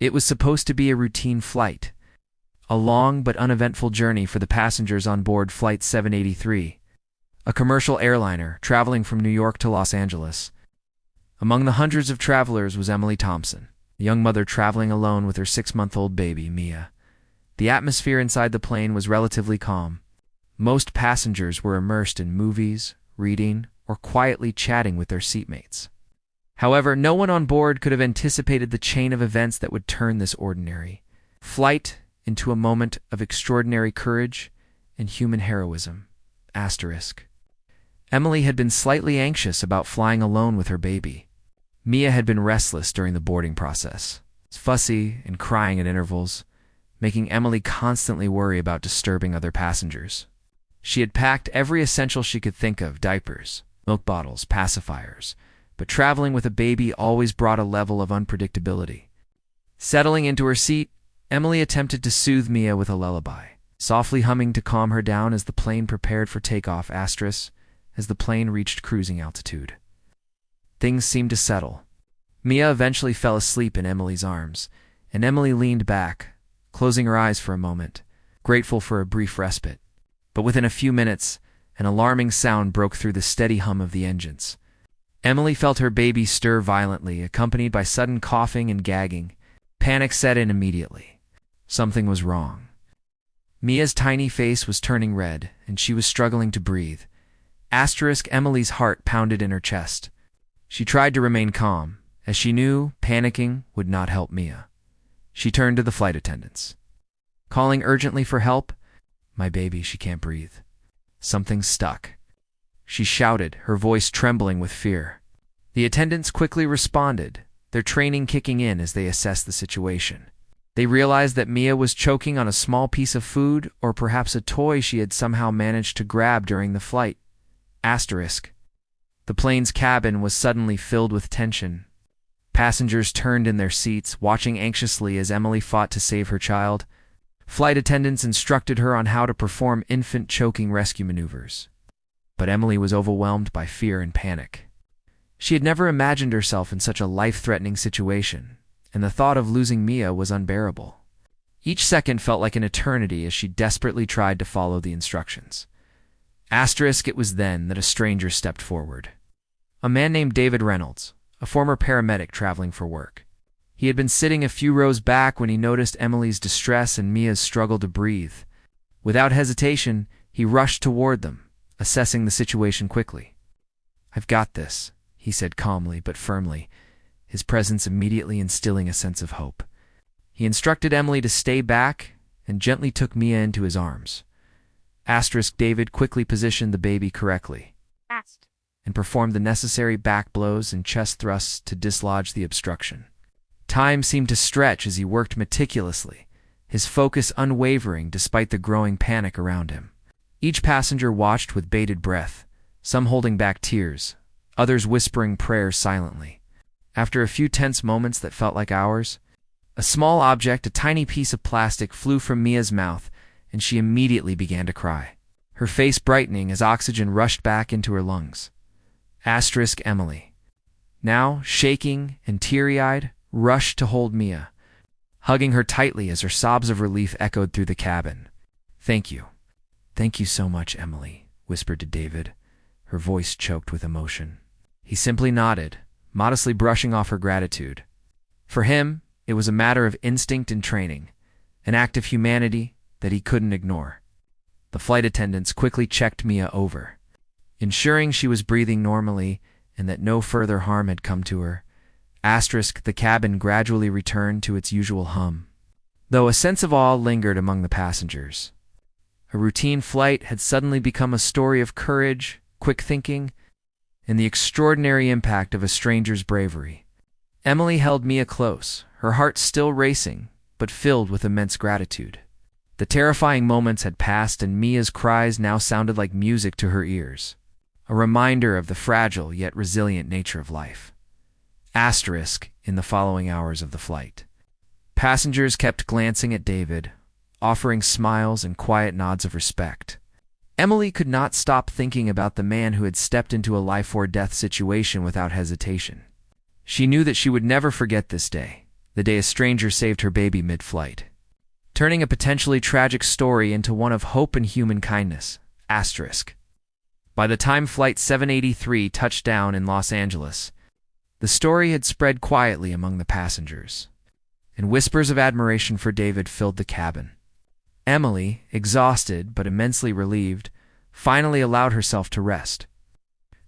It was supposed to be a routine flight, a long but uneventful journey for the passengers on board Flight 783, a commercial airliner traveling from New York to Los Angeles. Among the hundreds of travelers was Emily Thompson, a young mother traveling alone with her 6-month-old baby, Mia. The atmosphere inside the plane was relatively calm. Most passengers were immersed in movies, reading, or quietly chatting with their seatmates. However, no one on board could have anticipated the chain of events that would turn this ordinary flight into a moment of extraordinary courage and human heroism. Emily had been slightly anxious about flying alone with her baby. Mia had been restless during the boarding process, fussy and crying at intervals, making Emily constantly worry about disturbing other passengers. She had packed every essential she could think of: diapers, milk bottles, pacifiers, but traveling with a baby always brought a level of unpredictability. Settling into her seat, Emily attempted to soothe Mia with a lullaby, softly humming to calm her down as the plane prepared for takeoff. As the plane reached cruising altitude, things seemed to settle. Mia eventually fell asleep in Emily's arms, and Emily leaned back, closing her eyes for a moment, grateful for a brief respite. But within a few minutes, an alarming sound broke through the steady hum of the engines. Emily felt her baby stir violently, accompanied by sudden coughing and gagging. Panic set in immediately. Something was wrong. Mia's tiny face was turning red, and she was struggling to breathe. Emily's heart pounded in her chest. She tried to remain calm, as she knew panicking would not help Mia. She turned to the flight attendants, calling urgently for help. "My baby, she can't breathe. Something's stuck," she shouted, her voice trembling with fear. The attendants quickly responded, their training kicking in as they assessed the situation. They realized that Mia was choking on a small piece of food, or perhaps a toy she had somehow managed to grab during the flight. The plane's cabin was suddenly filled with tension. Passengers turned in their seats, watching anxiously as Emily fought to save her child. Flight attendants instructed her on how to perform infant choking rescue maneuvers. But Emily was overwhelmed by fear and panic. She had never imagined herself in such a life-threatening situation, and the thought of losing Mia was unbearable. Each second felt like an eternity as she desperately tried to follow the instructions. It was then that a stranger stepped forward. A man named David Reynolds, a former paramedic traveling for work. He had been sitting a few rows back when he noticed Emily's distress and Mia's struggle to breathe. Without hesitation, he rushed toward them, assessing the situation quickly. "I've got this," he said calmly but firmly, his presence immediately instilling a sense of hope. He instructed Emily to stay back and gently took Mia into his arms. David quickly positioned the baby correctly and performed the necessary back blows and chest thrusts to dislodge the obstruction. Time seemed to stretch as he worked meticulously, his focus unwavering despite the growing panic around him. Each passenger watched with bated breath, some holding back tears, others whispering prayers silently. After a few tense moments that felt like hours, a small object, a tiny piece of plastic, flew from Mia's mouth, and she immediately began to cry, her face brightening as oxygen rushed back into her lungs. Emily, now shaking and teary-eyed, rushed to hold Mia, hugging her tightly as her sobs of relief echoed through the cabin. "Thank you. Thank you so much," Emily whispered to David, her voice choked with emotion. He simply nodded, modestly brushing off her gratitude. For him, it was a matter of instinct and training, an act of humanity that he couldn't ignore. The flight attendants quickly checked Mia over, ensuring she was breathing normally and that no further harm had come to her. The cabin gradually returned to its usual hum, though a sense of awe lingered among the passengers. A routine flight had suddenly become a story of courage, quick thinking, and the extraordinary impact of a stranger's bravery. Emily held Mia close, her heart still racing, but filled with immense gratitude. The terrifying moments had passed, and Mia's cries now sounded like music to her ears, a reminder of the fragile yet resilient nature of life. In the following hours of the flight, passengers kept glancing at David, offering smiles and quiet nods of respect. Emily could not stop thinking about the man who had stepped into a life-or-death situation without hesitation. She knew that she would never forget this day, the day a stranger saved her baby mid-flight, turning a potentially tragic story into one of hope and human kindness. Asterisk. By the time Flight 783 touched down in Los Angeles, the story had spread quietly among the passengers, and whispers of admiration for David filled the cabin. Emily, exhausted but immensely relieved, finally allowed herself to rest.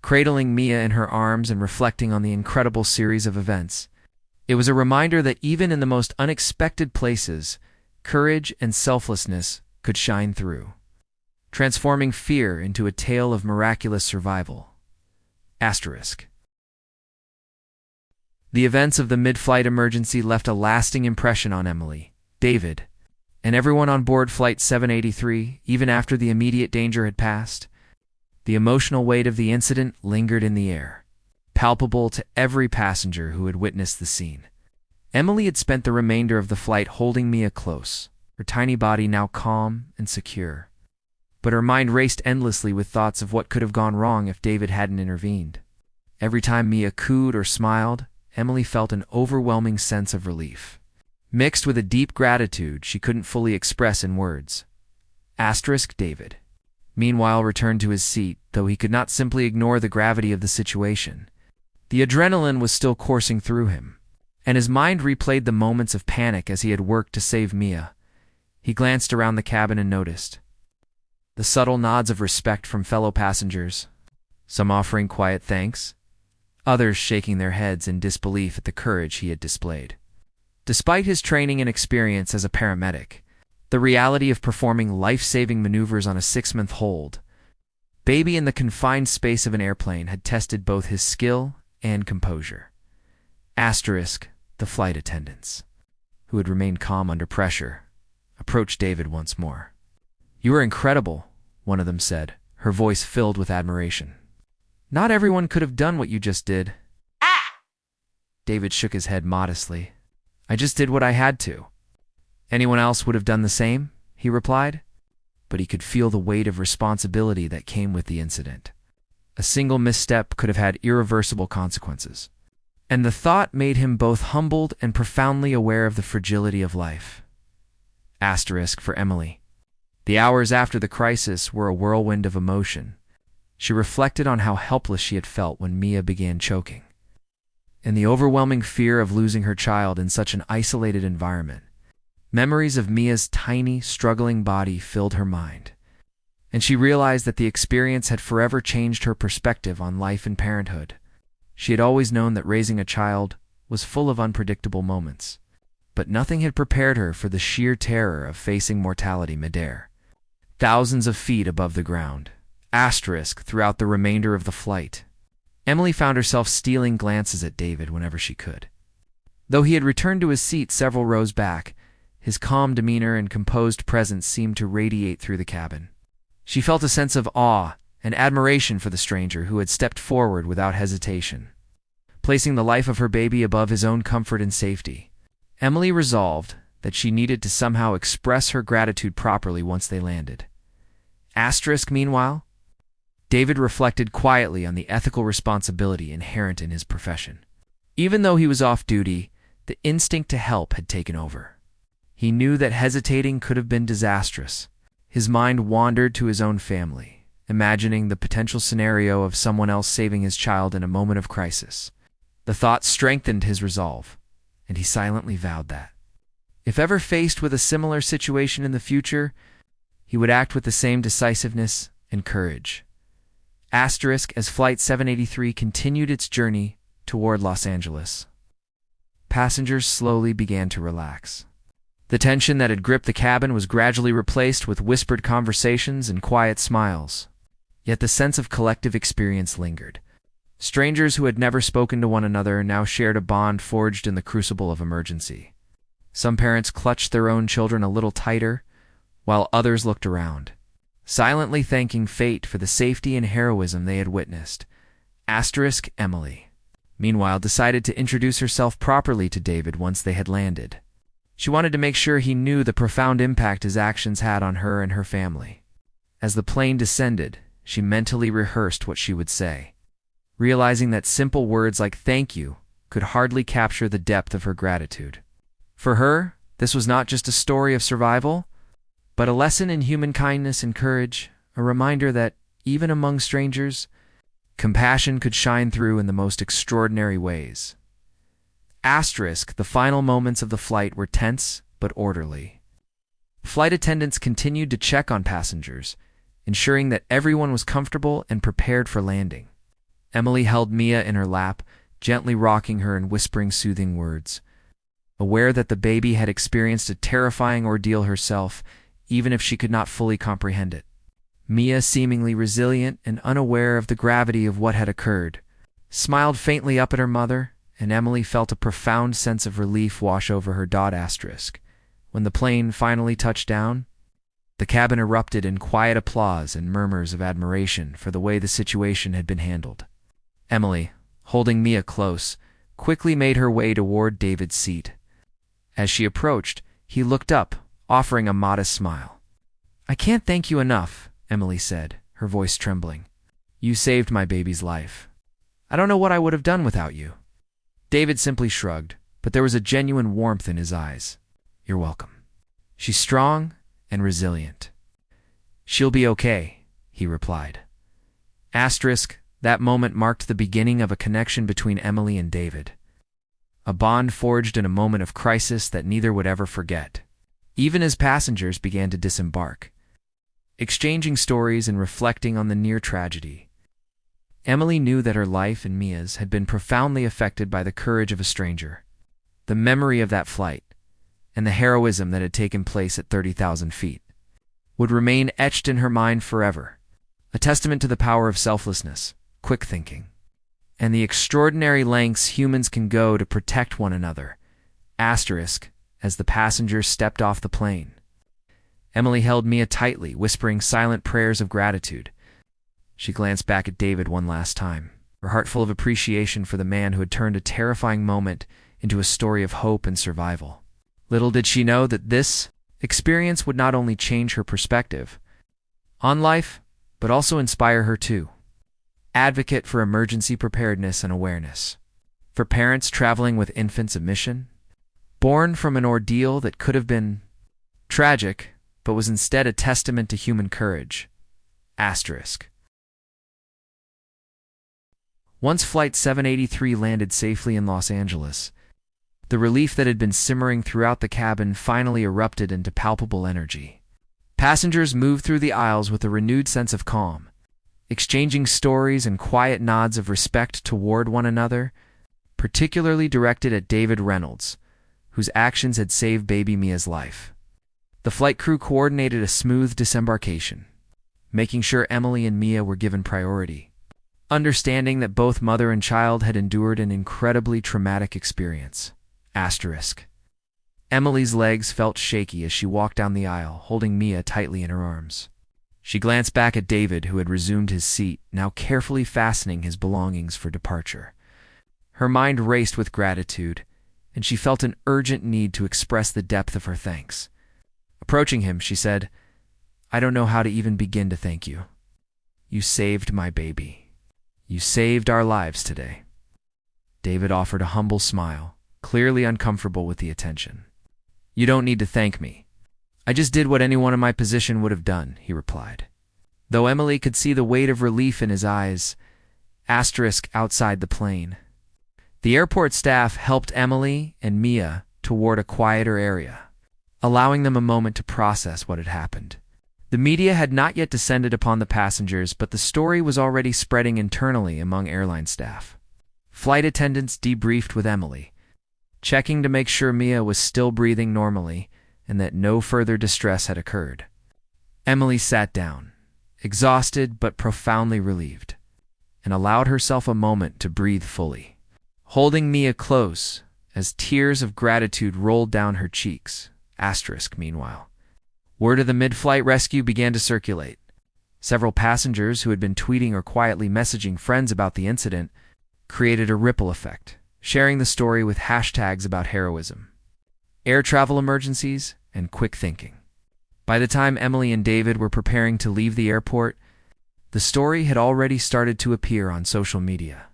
Cradling Mia in her arms and reflecting on the incredible series of events, it was a reminder that even in the most unexpected places, courage and selflessness could shine through, transforming fear into a tale of miraculous survival. Asterisk. The events of the mid-flight emergency left a lasting impression on Emily, David, and everyone on board Flight 783, even after the immediate danger had passed. The emotional weight of the incident lingered in the air, palpable to every passenger who had witnessed the scene. Emily had spent the remainder of the flight holding Mia close, her tiny body now calm and secure. But her mind raced endlessly with thoughts of what could have gone wrong if David hadn't intervened. Every time Mia cooed or smiled, Emily felt an overwhelming sense of relief, mixed with a deep gratitude she couldn't fully express in words. Asterisk. David, meanwhile, returned to his seat, though he could not simply ignore the gravity of the situation. The adrenaline was still coursing through him, and his mind replayed the moments of panic as he had worked to save Mia. He glanced around the cabin and noticed the subtle nods of respect from fellow passengers, some offering quiet thanks, others shaking their heads in disbelief at the courage he had displayed. Despite his training and experience as a paramedic, the reality of performing life-saving maneuvers on a 6-month hold baby in the confined space of an airplane had tested both his skill and composure. Asterisk. The flight attendants, who had remained calm under pressure, approached David once more. "You are incredible," one of them said, her voice filled with admiration. "Not everyone could have done what you just did." David shook his head modestly. "I just did what I had to." "Anyone else would have done the same," he replied. But he could feel the weight of responsibility that came with the incident. A single misstep could have had irreversible consequences, and the thought made him both humbled and profoundly aware of the fragility of life. Asterisk. For Emily, the hours after the crisis were a whirlwind of emotion. She reflected on how helpless she had felt when Mia began choking, and the overwhelming fear of losing her child in such an isolated environment. Memories of Mia's tiny, struggling body filled her mind, and she realized that the experience had forever changed her perspective on life and parenthood. She had always known that raising a child was full of unpredictable moments, but nothing had prepared her for the sheer terror of facing mortality midair, thousands of feet above the ground. Asterisk. Throughout the remainder of the flight, Emily found herself stealing glances at David whenever she could. Though he had returned to his seat several rows back, his calm demeanor and composed presence seemed to radiate through the cabin. She felt a sense of awe and admiration for the stranger who had stepped forward without hesitation, placing the life of her baby above his own comfort and safety. Emily resolved that she needed to somehow express her gratitude properly once they landed. Asterisk. Meanwhile, David reflected quietly on the ethical responsibility inherent in his profession. Even though he was off duty, the instinct to help had taken over. He knew that hesitating could have been disastrous. His mind wandered to his own family, imagining the potential scenario of someone else saving his child in a moment of crisis. The thought strengthened his resolve, and he silently vowed that, if ever faced with a similar situation in the future, he would act with the same decisiveness and courage. Asterisk. As Flight 783 continued its journey toward Los Angeles, passengers slowly began to relax. The tension that had gripped the cabin was gradually replaced with whispered conversations and quiet smiles. Yet the sense of collective experience lingered. Strangers who had never spoken to one another now shared a bond forged in the crucible of emergency. Some parents clutched their own children a little tighter, while others looked around, silently thanking fate for the safety and heroism they had witnessed. Asterisk. Emily, meanwhile, decided to introduce herself properly to David once they had landed. She wanted to make sure he knew the profound impact his actions had on her and her family. As the plane descended, she mentally rehearsed what she would say, realizing that simple words like "thank you" could hardly capture the depth of her gratitude. For her, this was not just a story of survival, but a lesson in human kindness and courage, a reminder that, even among strangers, compassion could shine through in the most extraordinary ways. The final moments of the flight were tense but orderly. Flight attendants continued to check on passengers, ensuring that everyone was comfortable and prepared for landing. Emily held Mia in her lap, gently rocking her and whispering soothing words. Aware that the baby had experienced a terrifying ordeal herself, even if she could not fully comprehend it. Mia, seemingly resilient and unaware of the gravity of what had occurred, smiled faintly up at her mother, and Emily felt a profound sense of relief wash over her. When the plane finally touched down, the cabin erupted in quiet applause and murmurs of admiration for the way the situation had been handled. Emily, holding Mia close, quickly made her way toward David's seat. As she approached, he looked up, offering a modest smile. "I can't thank you enough," Emily said, her voice trembling. "You saved my baby's life. I don't know what I would have done without you." David simply shrugged, but there was a genuine warmth in his eyes. "You're welcome. She's strong and resilient." "She'll be okay," he replied. That moment marked the beginning of a connection between Emily and David. A bond forged in a moment of crisis that neither would ever forget. Even as passengers began to disembark, exchanging stories and reflecting on the near tragedy, Emily knew that her life and Mia's had been profoundly affected by the courage of a stranger. The memory of that flight, and the heroism that had taken place at 30,000 feet, would remain etched in her mind forever, a testament to the power of selflessness, quick thinking, and the extraordinary lengths humans can go to protect one another. As the passengers stepped off the plane, Emily held Mia tightly, whispering silent prayers of gratitude. She glanced back at David one last time, her heart full of appreciation for the man who had turned a terrifying moment into a story of hope and survival. Little did she know that this experience would not only change her perspective on life, but also inspire her to advocate for emergency preparedness and awareness. For parents traveling with infants, a mission born from an ordeal that could have been tragic, but was instead a testament to human courage. Once Flight 783 landed safely in Los Angeles, the relief that had been simmering throughout the cabin finally erupted into palpable energy. Passengers moved through the aisles with a renewed sense of calm, exchanging stories and quiet nods of respect toward one another, particularly directed at David Reynolds, whose actions had saved baby Mia's life. The flight crew coordinated a smooth disembarkation, making sure Emily and Mia were given priority, understanding that both mother and child had endured an incredibly traumatic experience. Emily's legs felt shaky as she walked down the aisle, holding Mia tightly in her arms. She glanced back at David, who had resumed his seat, now carefully fastening his belongings for departure. Her mind raced with gratitude, and she felt an urgent need to express the depth of her thanks. Approaching him, she said, "I don't know how to even begin to thank you. You saved my baby. You saved our lives today." David offered a humble smile, clearly uncomfortable with the attention. "You don't need to thank me. I just did what anyone in my position would have done," he replied. Though Emily could see the weight of relief in his eyes, outside the plane, the airport staff helped Emily and Mia toward a quieter area, allowing them a moment to process what had happened. The media had not yet descended upon the passengers, but the story was already spreading internally among airline staff. Flight attendants debriefed with Emily, checking to make sure Mia was still breathing normally and that no further distress had occurred. Emily sat down, exhausted but profoundly relieved, and allowed herself a moment to breathe fully, holding Mia close as tears of gratitude rolled down her cheeks. Meanwhile, word of the mid-flight rescue began to circulate. Several passengers who had been tweeting or quietly messaging friends about the incident created a ripple effect, sharing the story with hashtags about heroism, air travel emergencies, and quick thinking. By the time Emily and David were preparing to leave the airport, the story had already started to appear on social media,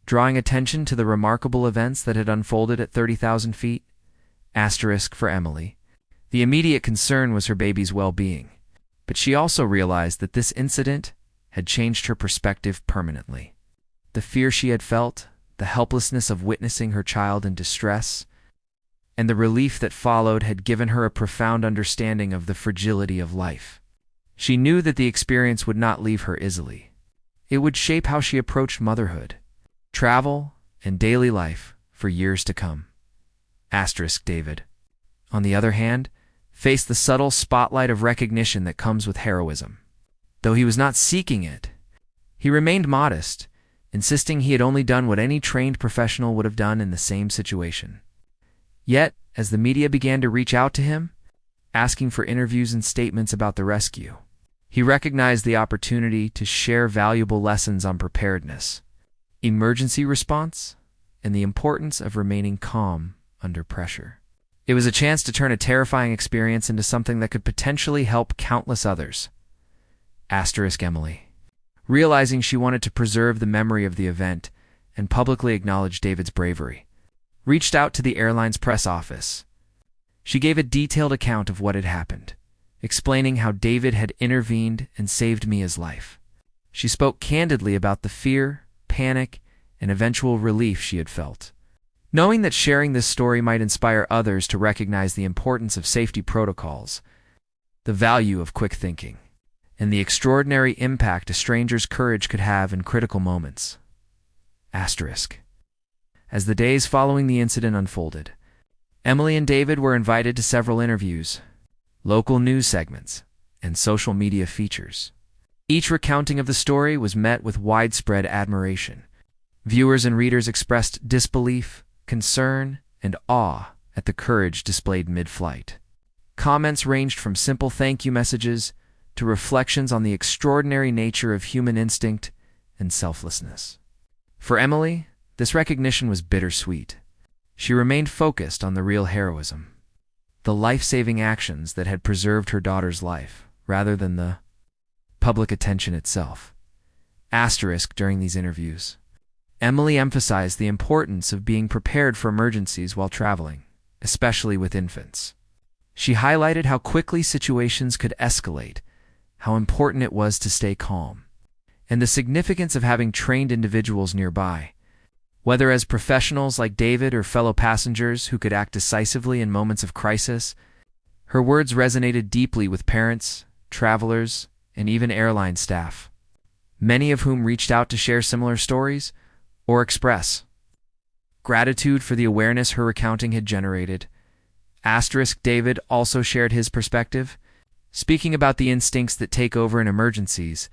drawing attention to the remarkable events that had unfolded at 30,000 feet. Asterisk for Emily. The immediate concern was her baby's well-being, but she also realized that this incident had changed her perspective permanently. The fear she had felt, the helplessness of witnessing her child in distress, and the relief that followed had given her a profound understanding of the fragility of life. She knew that the experience would not leave her easily. It would shape how she approached motherhood, travel, and daily life for years to come. Asterisk David, on the other hand, faced the subtle spotlight of recognition that comes with heroism. Though he was not seeking it, he remained modest, insisting he had only done what any trained professional would have done in the same situation. Yet, as the media began to reach out to him, asking for interviews and statements about the rescue, he recognized the opportunity to share valuable lessons on preparedness, emergency response, and the importance of remaining calm under pressure. It was a chance to turn a terrifying experience into something that could potentially help countless others. Asterisk Emily, realizing she wanted to preserve the memory of the event and publicly acknowledge David's bravery, reached out to the airline's press office. She gave a detailed account of what had happened, explaining how David had intervened and saved Mia's life. She spoke candidly about the fear, panic, and eventual relief she had felt. Knowing that sharing this story might inspire others to recognize the importance of safety protocols, the value of quick thinking, and the extraordinary impact a stranger's courage could have in critical moments. Asterisk. As the days following the incident unfolded, Emily and David were invited to several interviews, local news segments, and social media features. Each recounting of the story was met with widespread admiration. Viewers and readers expressed disbelief, concern, and awe at the courage displayed mid-flight. Comments ranged from simple thank you messages to reflections on the extraordinary nature of human instinct and selflessness. For Emily, this recognition was bittersweet. She remained focused on the real heroism, the life-saving actions that had preserved her daughter's life, rather than the public attention itself. Asterisk during these interviews, Emily emphasized the importance of being prepared for emergencies while traveling, especially with infants. She highlighted how quickly situations could escalate, how important it was to stay calm, and the significance of having trained individuals nearby, whether as professionals like David or fellow passengers who could act decisively in moments of crisis. Her words resonated deeply with parents, travelers, and even airline staff, many of whom reached out to share similar stories or express gratitude for the awareness her recounting had generated. Asterisk David also shared his perspective. Speaking about the instincts that take over in emergencies,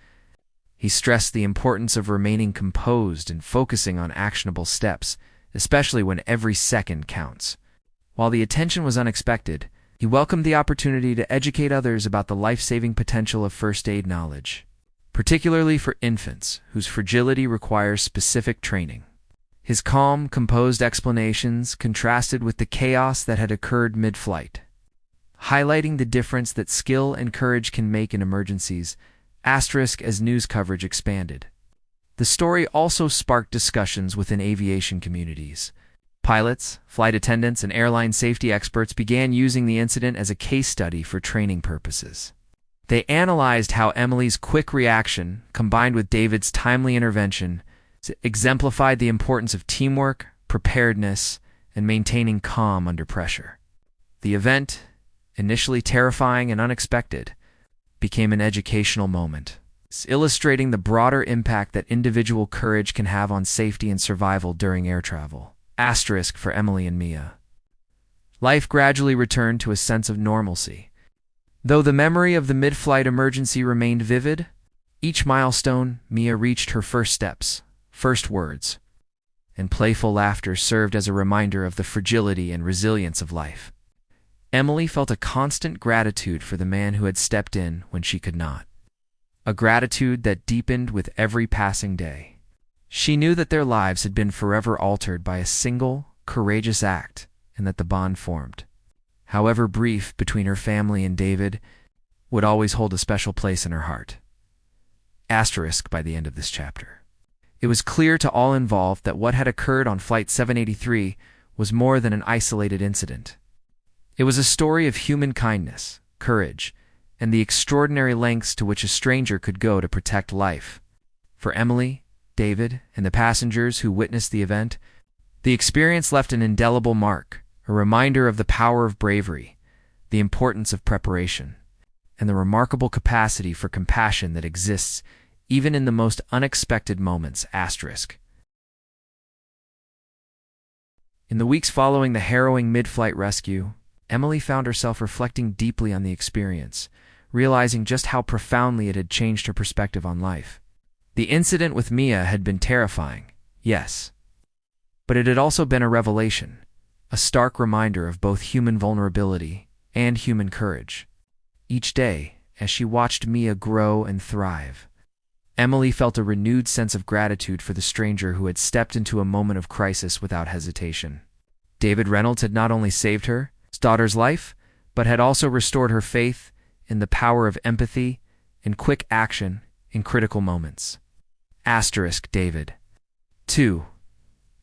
he stressed the importance of remaining composed and focusing on actionable steps, especially when every second counts. While the attention was unexpected, he welcomed the opportunity to educate others about the life-saving potential of first aid knowledge, particularly for infants whose fragility requires specific training. His calm, composed explanations contrasted with the chaos that had occurred mid-flight, highlighting the difference that skill and courage can make in emergencies. Asterisk as news coverage expanded, the story also sparked discussions within aviation communities. Pilots, flight attendants, and airline safety experts began using the incident as a case study for training purposes. They analyzed how Emily's quick reaction, combined with David's timely intervention, exemplified the importance of teamwork, preparedness, and maintaining calm under pressure. The event, initially terrifying and unexpected, became an educational moment, illustrating the broader impact that individual courage can have on safety and survival during air travel. Asterisk for Emily and Mia. Life gradually returned to a sense of normalcy. Though the memory of the mid-flight emergency remained vivid, each milestone, Mia reached her first steps, first words, and playful laughter served as a reminder of the fragility and resilience of life. Emily felt a constant gratitude for the man who had stepped in when she could not, a gratitude that deepened with every passing day. She knew that their lives had been forever altered by a single, courageous act, and that the bond formed, however brief, between her family and David would always hold a special place in her heart. Asterisk by the end of this chapter. It was clear to all involved that what had occurred on Flight 783 was more than an isolated incident. It was a story of human kindness, courage, and the extraordinary lengths to which a stranger could go to protect life. For Emily, David, and the passengers who witnessed the event, the experience left an indelible mark, a reminder of the power of bravery, the importance of preparation, and the remarkable capacity for compassion that exists even in the most unexpected moments. In the weeks following the harrowing mid-flight rescue, Emily found herself reflecting deeply on the experience, realizing just how profoundly it had changed her perspective on life. The incident with Mia had been terrifying, yes, but it had also been a revelation, a stark reminder of both human vulnerability and human courage. Each day, as she watched Mia grow and thrive, Emily felt a renewed sense of gratitude for the stranger who had stepped into a moment of crisis without hesitation. David Reynolds had not only saved her daughter's life, but had also restored her faith in the power of empathy and quick action in critical moments. David, too,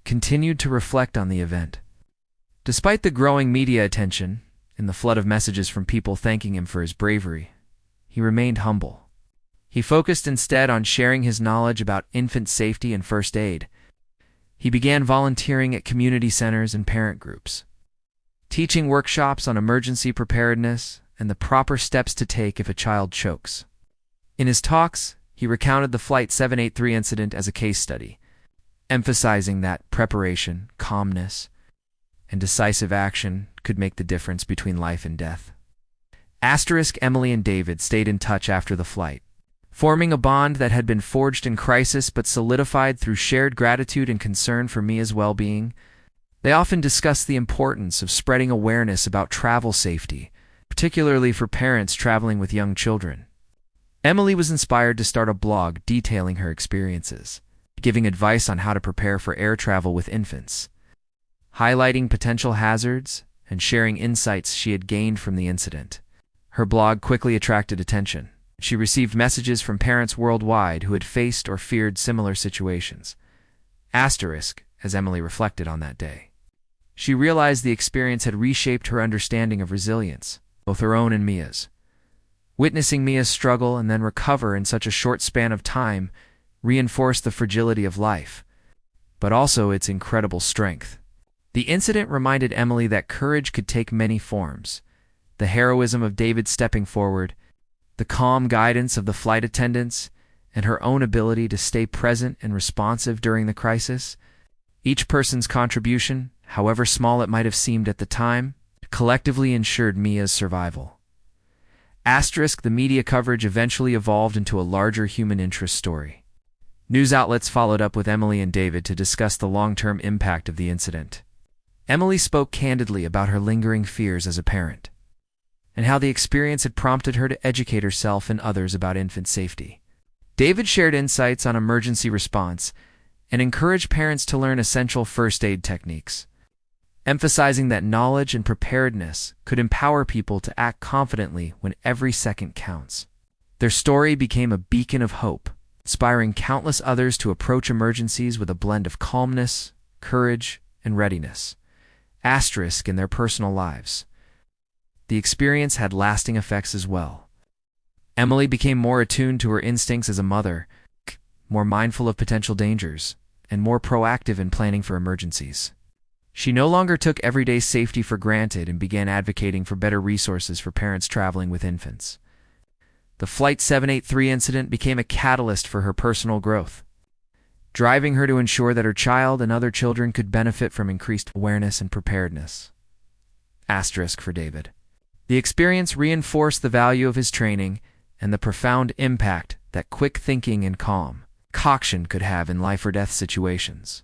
continued to reflect on the event. Despite the growing media attention and the flood of messages from people thanking him for his bravery, he remained humble. He focused instead on sharing his knowledge about infant safety and first aid. He began volunteering at community centers and parent groups, teaching workshops on emergency preparedness and the proper steps to take if a child chokes. In his talks, he recounted the Flight 783 incident as a case study, emphasizing that preparation, calmness, and decisive action could make the difference between life and death. Emily and David stayed in touch after the flight, forming a bond that had been forged in crisis but solidified through shared gratitude and concern for Mia's well-being. They often discussed the importance of spreading awareness about travel safety, particularly for parents traveling with young children. Emily was inspired to start a blog detailing her experiences, giving advice on how to prepare for air travel with infants, highlighting potential hazards, and sharing insights she had gained from the incident. Her blog quickly attracted attention. She received messages from parents worldwide who had faced or feared similar situations. As Emily reflected on that day, she realized the experience had reshaped her understanding of resilience, both her own and Mia's. Witnessing Mia's struggle and then recover in such a short span of time reinforced the fragility of life, but also its incredible strength. The incident reminded Emily that courage could take many forms: the heroism of David stepping forward, the calm guidance of the flight attendants, and her own ability to stay present and responsive during the crisis. Each person's contribution, however small it might have seemed at the time, collectively ensured Mia's survival. The media coverage eventually evolved into a larger human interest story. News outlets followed up with Emily and David to discuss the long-term impact of the incident. Emily spoke candidly about her lingering fears as a parent, and how the experience had prompted her to educate herself and others about infant safety. David shared insights on emergency response and encouraged parents to learn essential first aid techniques, emphasizing that knowledge and preparedness could empower people to act confidently when every second counts. Their story became a beacon of hope, inspiring countless others to approach emergencies with a blend of calmness, courage, and readiness. In their personal lives, the experience had lasting effects as well. Emily became more attuned to her instincts as a mother, more mindful of potential dangers, and more proactive in planning for emergencies. She no longer took everyday safety for granted and began advocating for better resources for parents traveling with infants. The Flight 783 incident became a catalyst for her personal growth, driving her to ensure that her child and other children could benefit from increased awareness and preparedness. For David, the experience reinforced the value of his training and the profound impact that quick thinking and calm concoction could have in life-or-death situations.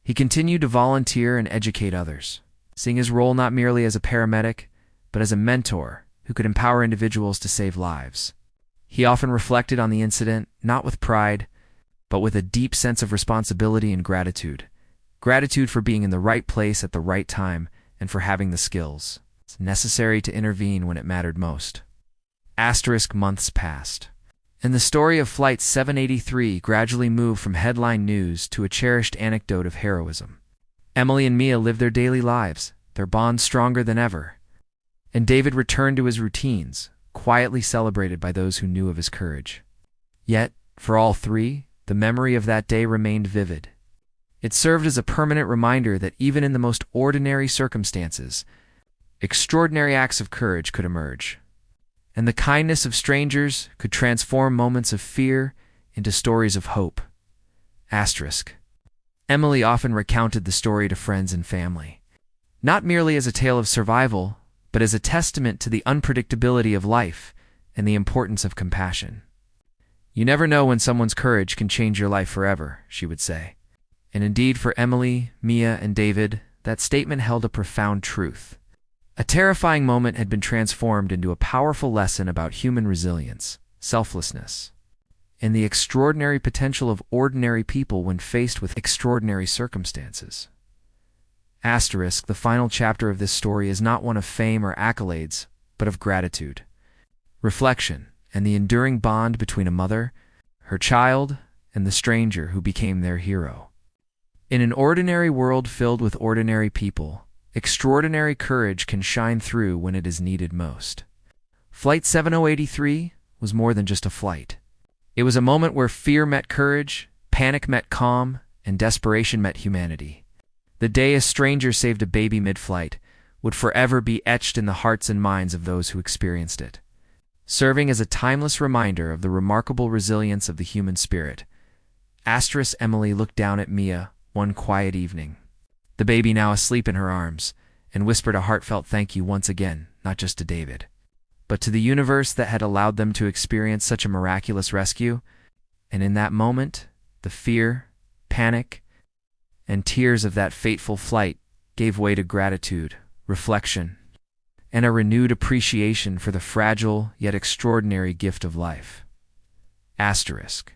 He continued to volunteer and educate others, seeing his role not merely as a paramedic, but as a mentor who could empower individuals to save lives. He often reflected on the incident, not with pride, but with a deep sense of responsibility and gratitude. Gratitude for being in the right place at the right time and for having the skills necessary to intervene when it mattered most. Months passed, and the story of Flight 783 gradually moved from headline news to a cherished anecdote of heroism. Emily and Mia lived their daily lives, their bond stronger than ever, and David returned to his routines, quietly celebrated by those who knew of his courage. Yet, for all three, the memory of that day remained vivid. It served as a permanent reminder that even in the most ordinary circumstances, extraordinary acts of courage could emerge, and the kindness of strangers could transform moments of fear into stories of hope. Asterisk. Emily often recounted the story to friends and family, not merely as a tale of survival, but as a testament to the unpredictability of life and the importance of compassion. "You never know when someone's courage can change your life forever," she would say. And indeed, for Emily, Mia, and David, that statement held a profound truth. A terrifying moment had been transformed into a powerful lesson about human resilience, selflessness, and the extraordinary potential of ordinary people when faced with extraordinary circumstances. Asterisk, the final chapter of this story is not one of fame or accolades, but of gratitude, reflection, and the enduring bond between a mother, her child, and the stranger who became their hero. In an ordinary world filled with ordinary people, extraordinary courage can shine through when it is needed most. Flight 7083 was more than just a flight. It was a moment where fear met courage, panic met calm, and desperation met humanity. The day a stranger saved a baby mid-flight would forever be etched in the hearts and minds of those who experienced it, serving as a timeless reminder of the remarkable resilience of the human spirit. Asterisk. Emily looked down at Mia one quiet evening, the baby now asleep in her arms, and whispered a heartfelt thank you once again, not just to David, but to the universe that had allowed them to experience such a miraculous rescue. And in that moment, the fear, panic, and tears of that fateful flight gave way to gratitude, reflection, and a renewed appreciation for the fragile yet extraordinary gift of life. Asterisk.